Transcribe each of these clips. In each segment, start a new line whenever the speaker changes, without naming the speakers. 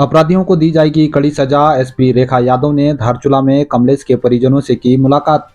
अपराधियों को दी जाएगी कड़ी सजा। एसपी रेखा यादव ने धारचूला में कमलेश के परिजनों से की मुलाकात।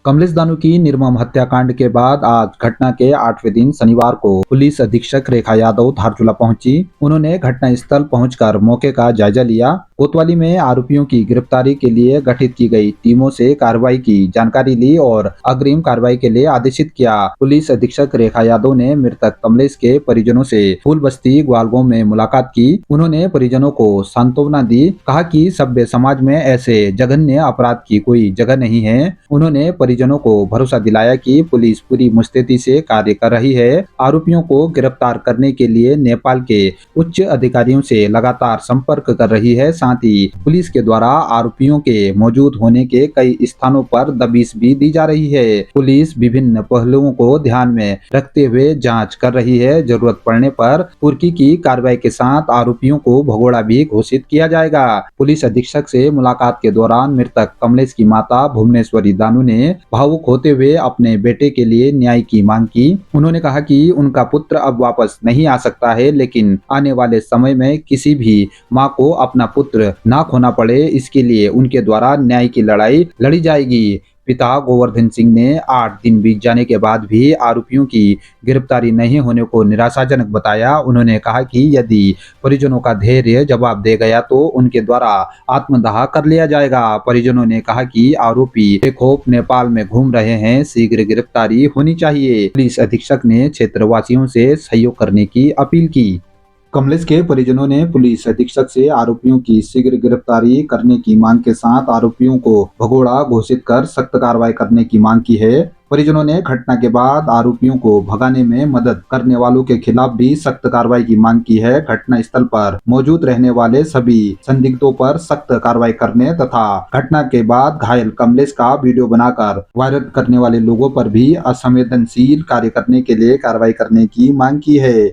कमलेश दानू की निर्मम हत्याकांड के बाद आज घटना के 8वें दिन शनिवार को पुलिस अधीक्षक रेखा यादव धारचूला पहुंची। उन्होंने घटनास्थल पहुंचकर मौके का जायजा लिया। कोतवाली में आरोपियों की गिरफ्तारी के लिए गठित की गई टीमों से कार्रवाई की जानकारी ली और अग्रिम कार्रवाई के लिए आदेशित किया। पुलिस अधीक्षक रेखा यादव ने मृतक कमलेश के परिजनों से फूल बस्ती ग्वालगांव में मुलाकात की। उन्होंने परिजनों को सांत्वना दी, कहा कि सभ्य समाज में ऐसे जघन्य अपराध की कोई जगह नहीं है। उन्होंने परिजनों को भरोसा दिलाया कि पुलिस पूरी मुस्तैदी से कार्य कर रही है। आरोपियों को गिरफ्तार करने के लिए नेपाल के उच्च अधिकारियों से लगातार संपर्क कर रही है। साथ ही पुलिस के द्वारा आरोपियों के मौजूद होने के कई स्थानों पर दबिश भी दी जा रही है। पुलिस विभिन्न पहलुओं को ध्यान में रखते हुए जांच कर रही है। जरूरत पड़ने पर कुर्की की कार्रवाई के साथ आरोपियों को भगोड़ा भी घोषित किया जाएगा। पुलिस अधीक्षक से मुलाकात के दौरान मृतक कमलेश की माता भुवनेश्वरी दानू ने भावुक होते हुए अपने बेटे के लिए न्याय की मांग की। उन्होंने कहा कि उनका पुत्र अब वापस नहीं आ सकता है, लेकिन आने वाले समय में किसी भी मां को अपना पुत्र ना खोना पड़े, इसके लिए उनके द्वारा न्याय की लड़ाई लड़ी जाएगी। पिता गोवर्धन सिंह ने 8 दिन बीत जाने के बाद भी आरोपियों की गिरफ्तारी नहीं होने को निराशाजनक बताया। उन्होंने कहा कि यदि परिजनों का धैर्य जवाब दे गया तो उनके द्वारा आत्मदाह कर लिया जाएगा। परिजनों ने कहा कि आरोपी बेखौफ नेपाल में घूम रहे हैं, शीघ्र गिरफ्तारी होनी चाहिए। पुलिस अधीक्षक ने क्षेत्रवासियों से सहयोग करने की अपील की। कमलेश के परिजनों ने पुलिस अधीक्षक से आरोपियों की शीघ्र गिरफ्तारी करने की मांग के साथ आरोपियों को भगोड़ा घोषित कर सख्त कार्रवाई करने की मांग की है। परिजनों ने घटना के बाद आरोपियों को भगाने में मदद करने वालों के खिलाफ भी सख्त कार्रवाई की मांग की है। घटना स्थल पर मौजूद रहने वाले सभी संदिग्धों पर सख्त कार्रवाई करने तथा घटना के बाद घायल कमलेश का वीडियो बनाकर वायरल करने वाले लोगों पर भी असंवेदनशील कार्य करने के लिए कार्रवाई करने की मांग की है।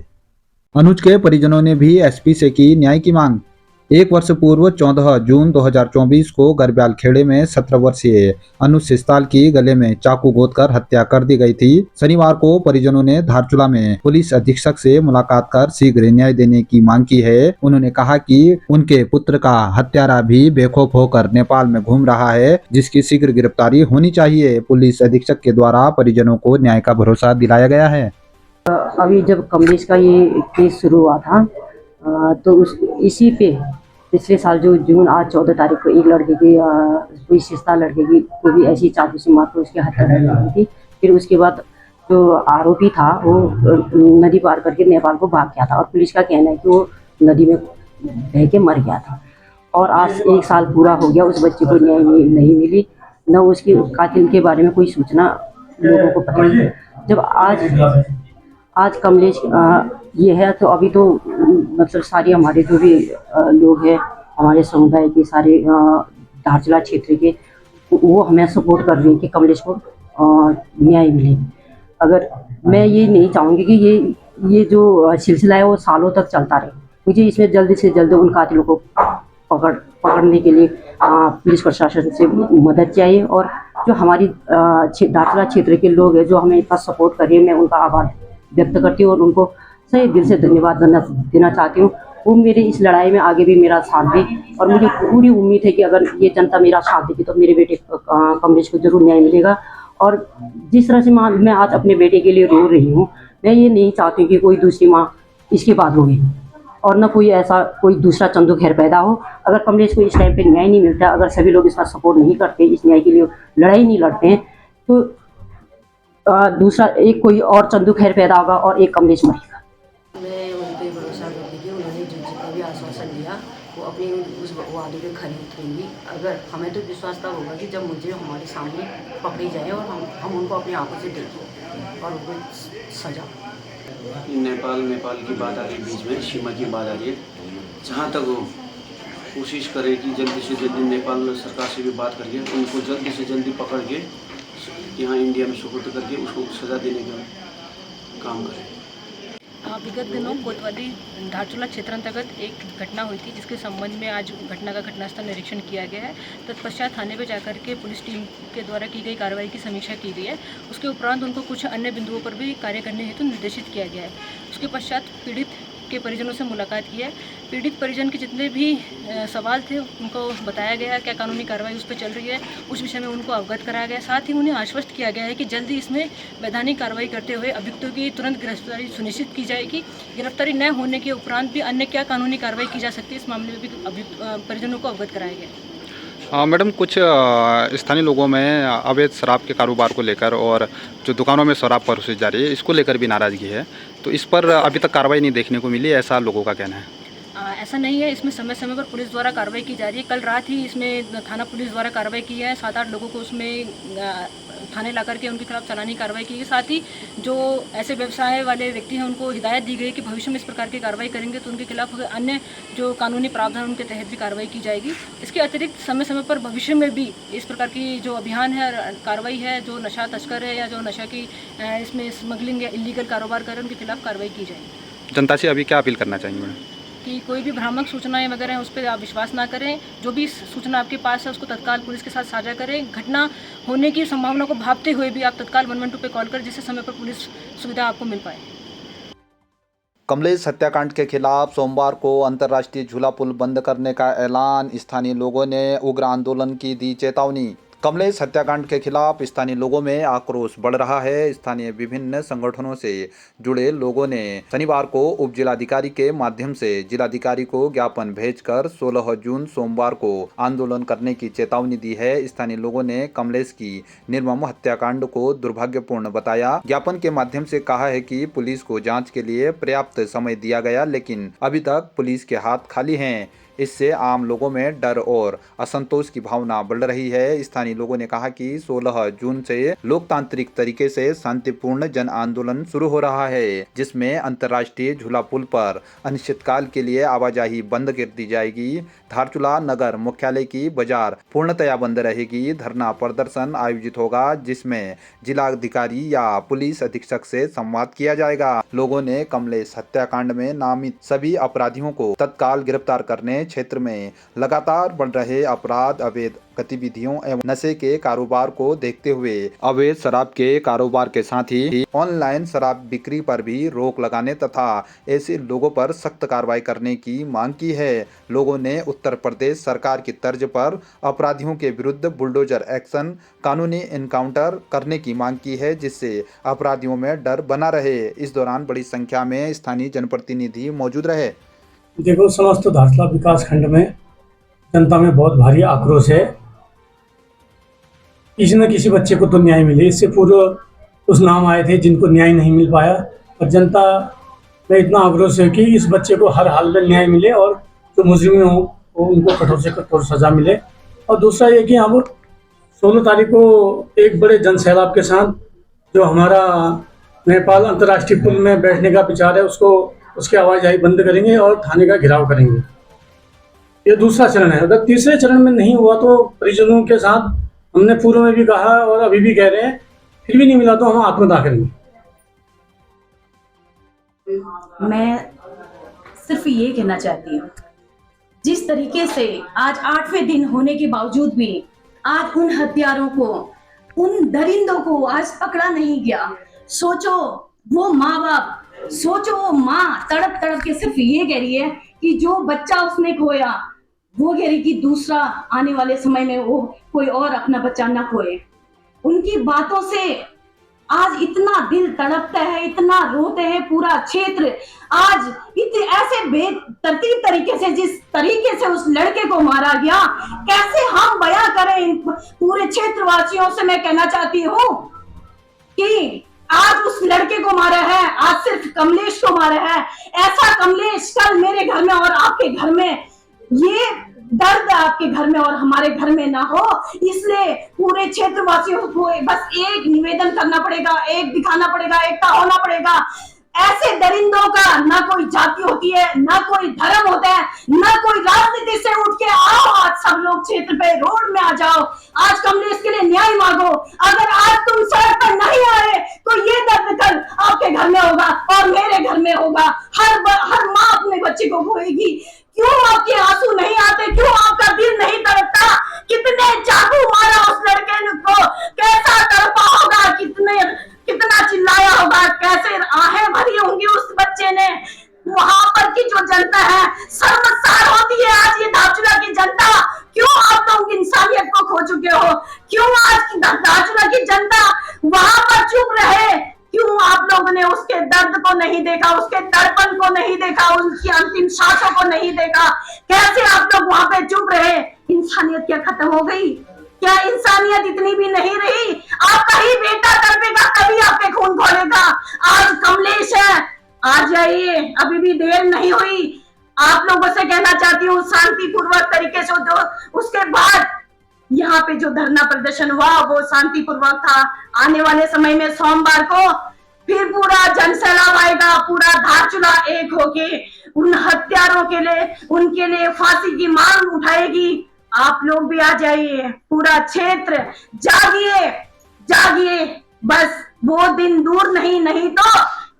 अनुज के परिजनों ने भी एसपी से की न्याय की मांग। 1 वर्ष पूर्व 14 जून 2024 को गरब्याल खेड़े में 17 वर्षीय अनुज सिस्ताल की गले में चाकू गोदकर हत्या कर दी गई थी। शनिवार को परिजनों ने धारचूला में पुलिस अधीक्षक से मुलाकात कर शीघ्र न्याय देने की मांग की है। उन्होंने कहा कि उनके पुत्र का हत्यारा भी बेखौफ होकर नेपाल में घूम रहा है, जिसकी शीघ्र गिरफ्तारी होनी चाहिए। पुलिस अधीक्षक के द्वारा परिजनों को न्याय का भरोसा दिलाया गया है।
अभी जब कमलेश का ये केस शुरू हुआ था तो इसी पे पिछले साल जो जून आज 14 तारीख को एक लड़के की कोई सिस्ता लड़के की को भी ऐसी चाकू से मार कर उसकी हत्या कर दी गई थी। फिर उसके बाद जो आरोपी था वो नदी पार करके नेपाल को भाग गया था और पुलिस का कहना है कि वो नदी में बह के मर गया था। और आज 1 साल पूरा हो गया, उस बच्चे को न्याय नहीं मिली, न उसके कातिल के बारे में कोई सूचना लोगों को पता नहीं। जब आज कमलेश ये है तो अभी तो मतलब सारे हमारे जो भी लोग हैं हमारे समुदाय के सारे धारचूला क्षेत्र के वो हमें सपोर्ट कर रहे हैं कि कमलेश को न्याय मिले। अगर मैं ये नहीं चाहूँगी कि ये जो सिलसिला है वो सालों तक चलता रहे। मुझे इसमें जल्दी से जल्द उन कातिलों को पकड़ने के लिए पुलिस प्रशासन से मदद चाहिए। और जो हमारी धारचूला क्षेत्र के लोग हैं जो हमें इतना सपोर्ट कर रहे हैं, मैं उनका आभार व्यक्त करती हूँ और उनको सही दिल से धन्यवाद देना चाहती हूँ। वो मेरी इस लड़ाई में आगे भी मेरा साथ दी और मुझे पूरी उम्मीद है कि अगर ये जनता मेरा साथ देगी तो मेरे बेटे कमलेश को जरूर न्याय मिलेगा। और जिस तरह से मैं आज अपने बेटे के लिए रो रही हूँ, मैं ये नहीं चाहती कि कोई दूसरी माँ इसके बाद रोए और न कोई ऐसा कोई दूसरा चंदू खैर पैदा हो। अगर कमलेश को इस टाइम पे न्याय नहीं मिलता, अगर सभी लोग इसका सपोर्ट नहीं करते, इस न्याय के लिए लड़ाई नहीं लड़ते हैं, तो दूसरा एक कोई और चंदू खैर पैदा होगा और एक कमलेश मरेगा।
मैं उन पर भरोसा करती थी, उन्होंने जितना भी आश्वासन दिया वो अपने उस वादे पे खरी उतरेंगी। अगर हमें तो विश्वास तब होगा कि जब मुझे हमारे सामने पकड़ी जाए और हम उनको अपनी आंखों से देखें और उनको सजा।
नेपाल की बात आ रही है, बीच में सीमा की बात आ रही है। जहाँ तक वो कोशिश करे कि जल्दी से जल्दी नेपाल सरकार से भी बात करिए, उनको जल्दी से जल्दी पकड़ के यहाँ इंडिया में सुपुर्द करके उसको सज़ा देने का काम करें।
विगत दिनों कोतवाली धारचूला क्षेत्र अंतर्गत एक घटना हुई थी, जिसके संबंध में आज घटना का घटनास्थल निरीक्षण किया गया है। तत्पश्चात थाने पर जाकर के पुलिस टीम के द्वारा की गई कार्रवाई की समीक्षा की गई है। उसके उपरांत उनको कुछ अन्य बिंदुओं पर भी कार्य करने हेतु निर्देशित किया गया है। उसके पश्चात पीड़ित के परिजनों से मुलाकात की है। पीड़ित परिजन के जितने भी सवाल थे उनको बताया गया क्या कानूनी कार्रवाई उस पर चल रही है, उस विषय में उनको अवगत कराया गया। साथ ही उन्हें आश्वस्त किया गया है कि जल्दी इसमें वैधानिक कार्रवाई करते हुए अभियुक्तों की तुरंत गिरफ्तारी सुनिश्चित की जाएगी। गिरफ्तारी न होने के उपरांत भी अन्य क्या कानूनी कार्रवाई की जा सकती है, इस मामले में भी परिजनों को अवगत कराया गया।
मैडम, कुछ स्थानीय लोगों में अवैध शराब के कारोबार को लेकर और जो दुकानों में शराब परोसी जा रही है इसको लेकर भी नाराज़गी है, तो इस पर अभी तक कार्रवाई नहीं देखने को मिली, ऐसा लोगों का कहना है।
ऐसा नहीं है, इसमें समय समय पर पुलिस द्वारा कार्रवाई की जा रही है। कल रात ही इसमें थाना पुलिस द्वारा कार्रवाई की है। 7-8 लोगों को उसमें थाने ला करके उनके खिलाफ चालानी कार्रवाई की गई। साथ ही जो ऐसे व्यवसाय वाले व्यक्ति हैं उनको हिदायत दी गई कि भविष्य में इस प्रकार की कार्रवाई करेंगे तो उनके खिलाफ अन्य जो कानूनी प्रावधान उनके तहत भी कार्रवाई की जाएगी। इसके अतिरिक्त समय समय पर भविष्य में भी इस प्रकार की जो अभियान है, कार्रवाई है, जो नशा तस्कर है या जो नशा की इसमें स्मगलिंग या इलीगल कारोबार कर रहे हैं उनके खिलाफ कार्रवाई की जाएगी।
जनता से अभी क्या अपील करना चाहेंगे मैडम?
कि कोई भी भ्रामक सूचनाएं वगैरह हैं उस पर आप विश्वास ना करें। जो भी सूचना आपके पास है उसको तत्काल पुलिस के साथ साझा करें। घटना होने की संभावना को भांपते हुए भी आप तत्काल 112 पे कॉल करें, जिससे समय पर पुलिस सुविधा आपको मिल पाए।
कमलेश हत्याकांड के खिलाफ सोमवार को अंतर्राष्ट्रीय झूला पुल बंद करने का ऐलान, स्थानीय लोगों ने उग्र आंदोलन की दी चेतावनी। कमलेश हत्याकांड के खिलाफ स्थानीय लोगों में आक्रोश बढ़ रहा है। स्थानीय विभिन्न संगठनों से जुड़े लोगों ने शनिवार को उप जिलाधिकारी के माध्यम से जिलाधिकारी को ज्ञापन भेजकर 16 जून सोमवार को आंदोलन करने की चेतावनी दी है। स्थानीय लोगों ने कमलेश की निर्मम हत्याकांड को दुर्भाग्यपूर्ण बताया। ज्ञापन के माध्यम से कहा है कि पुलिस को जांच के लिए पर्याप्त समय दिया गया, लेकिन अभी तक पुलिस के हाथ खाली हैं। इससे आम लोगों में डर और असंतोष की भावना बढ़ रही है। स्थानीय लोगों ने कहा कि 16 जून से लोकतांत्रिक तरीके से शांतिपूर्ण जन आंदोलन शुरू हो रहा है, जिसमें अंतर्राष्ट्रीय झूला पुल पर अनिश्चितकाल के लिए आवाजाही बंद कर दी जाएगी। धारचूला नगर मुख्यालय की बाजार पूर्णतया बंद रहेगी। धरना प्रदर्शन आयोजित होगा, जिसमें जिलाधिकारी या पुलिस अधीक्षक से संवाद किया जाएगा। लोगों ने कमलेश हत्याकांड में नामित सभी अपराधियों को तत्काल गिरफ्तार करने, क्षेत्र में लगातार बढ़ रहे अपराध, अवैध गतिविधियों एवं नशे के कारोबार को देखते हुए अवैध शराब के कारोबार के साथ ही ऑनलाइन शराब बिक्री पर भी रोक लगाने तथा ऐसे लोगों पर सख्त कार्रवाई करने की मांग की है। लोगों ने उत्तर प्रदेश सरकार की तर्ज पर अपराधियों के विरुद्ध बुलडोजर एक्शन, कानूनी एनकाउंटर करने की मांग की है, जिससे अपराधियों में डर बना रहे। इस दौरान बड़ी संख्या में स्थानीय जनप्रतिनिधि मौजूद रहे।
देखो, समस्त धारचूला विकास खंड में जनता में बहुत भारी आक्रोश है। किसी न किसी बच्चे को तो न्याय मिले। इससे पूर्व कुछ नाम आए थे जिनको न्याय नहीं मिल पाया, और जनता में इतना आक्रोश है कि इस बच्चे को हर हाल में न्याय मिले और जो मुजरिम हो उनको कठोर से कठोर सजा मिले। और दूसरा ये कि अब 16 तारीख को एक बड़े जन सैलाब के साथ जो हमारा नेपाल अंतर्राष्ट्रीय पुल में बैठने का विचार है उसकी आवाजाही बंद करेंगे और थाने का घेराव करेंगे। ये दूसरा चरण है। अगर तीसरे चरण में नहीं हुआ तो परिजनों के साथ हमने पूर्व में भी कहा और अभी भी कह रहे हैं, फिर भी नहीं मिला तो हम आत्मदाह करेंगे।
मैं सिर्फ ये कहना चाहती हूँ, जिस तरीके से आज 8वें दिन होने के बावजूद भी आज उन हत्यारों को, उन दरिंदों को आज पकड़ा नहीं गया। सोचो वो माँ बाप, सोचो वो माँ तड़प तड़प के सिर्फ ये कह रही है कि जो बच्चा उसने खोया वो कह रही कि दूसरा आने वाले समय में वो कोई और अपना बच्चा न खोए। उनकी बातों से आज इतना दिल तड़पता है, इतना रोते हैं पूरा क्षेत्र। आज इतने ऐसे बेतरतीब तरीके से, जिस तरीके से उस लड़के को मारा गया, कैसे हम बयां करें पूरे क्षेत्रवासियों से। मैं कहना चाहती हूँ कि आज उस लड़के को मारा है, आज सिर्फ कमलेश को मारा है। ऐसा कमलेश कल मेरे घर में और आपके घर में, ये दर्द आपके घर में और हमारे घर में ना हो, इसलिए पूरे क्षेत्रवासियों को बस एक निवेदन करना पड़ेगा, एक दिखाना पड़ेगा, एकता होना पड़ेगा। ऐसे दरिंदों का ना कोई जाति होती है, ना कोई धर्म होता है, ना कोई राजनीति से उठ के आओ। आज सब लोग क्षेत्र पे रोड में आ जाओ, आज कमलेश के लिए न्याय मांगो। अगर आज तुम सड़क पर नहीं आए तो ये दर्द कल आपके घर में होगा और मेरे घर में होगा। हर माँ अपने बच्चे को खोएगी। क्यों आपके आंसू नहीं आते? क्यों आपका दिल नहीं तड़पता? कितने चाकू मारा उस लड़के को, कैसा तड़पा होगा, कितना चिल्लाया होगा, कैसे आहें भरी होंगी उस बच्चे ने। वहां पर की जो जनता है शर्मसार होती है। आज ये धारचूला की जनता, क्यों आप लोग इंसानियत को खो चुके हो? क्यों आज की धारचूला की जनता वहां पर चुप रहे? क्यों आप लोगों ने उसके दर्द को नहीं देखा, उसके दर्पण को नहीं देखा, उसकी अंतिम सांसों को नहीं देखा? कैसे आप लोग वहां पे चुप रहे? इंसानियत क्या खत्म हो गई? क्या इंसानियत इतनी भी नहीं रही? आपका ही बेटा तड़पेगा तभी आपके खून खोलेगा। आज कमलेश है, आ जाइए, अभी भी देर नहीं हुई। आप लोगों से कहना चाहती हूँ शांतिपूर्वक तरीके से, जो उसके बाद यहाँ पे जो धरना प्रदर्शन हुआ वो शांतिपूर्वक था। आने वाले समय में सोमवार को फिर पूरा जनसैलाब आएगा, पूरा धारचूला एक होके उन हत्यारों के लिए, उनके लिए फांसी की मांग उठाएगी। आप लोग भी आ जाइए, पूरा क्षेत्र जागिए, जागिए। बस वो दिन दूर नहीं, नहीं तो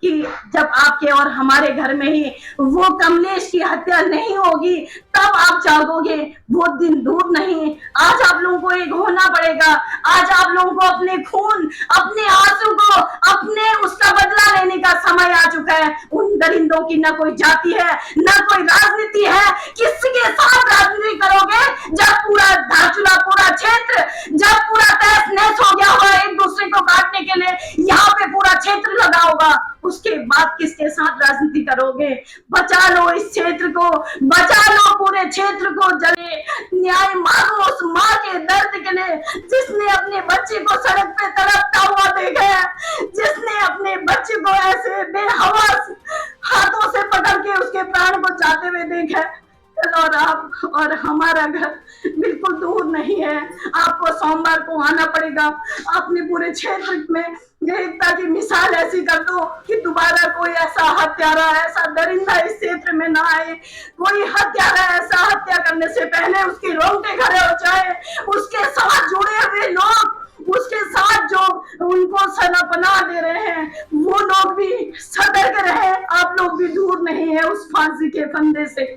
कि जब आपके और हमारे घर में ही वो कमलेश की हत्या नहीं होगी तब आप जागोगे। वो दिन दूर नहीं। आज आप लोगों को एक होना पड़ेगा। आज आप लोगों को अपने खून, अपने आंसू को, अपने उसका बदला लेने का समय आ चुका है। उन दरिंदों की न कोई जाति है, न कोई राजनीति है। किसके साथ राजनीति करोगे जब पूरा धारचूला, पूरा क्षेत्र, जब पूरा तहस नहस हो गया होगा एक दूसरे को काटने के लिए, यहाँ पे पूरा क्षेत्र लगा होगा, उसके बाद किसके साथ राजनीति करोगे? बचा लो इस क्षेत्र को, बचा लो पूरे क्षेत्र को। जले न्याय मांगो उस माँ के दर्द के लिए जिसने अपने बच्चे को सड़क पे तड़पता हुआ देखा है, जिसने अपने बच्चे को ऐसे बेहवास हाथों से पकड़ के उसके प्राण को जाते हुए देखा है। और आप और हमारा घर बिल्कुल दूर नहीं है। आपको सोमवार को आना पड़ेगा। अपने पूरे क्षेत्र में एकता की मिसाल ऐसी कर दो कि दोबारा कोई ऐसा हत्यारा, ऐसा दरिंदा इस क्षेत्र में ना आए। कोई हत्यारा ऐसा हत्या करने से पहले उसके रोंगटे खड़े हो जाए, उसके साथ जुड़े हुए लोग, उसके साथ जो उनको सनापना दे रहे हैं वो लोग भी सतर्क रहे। आप लोग भी दूर नहीं है उस फांसी के फंदे से।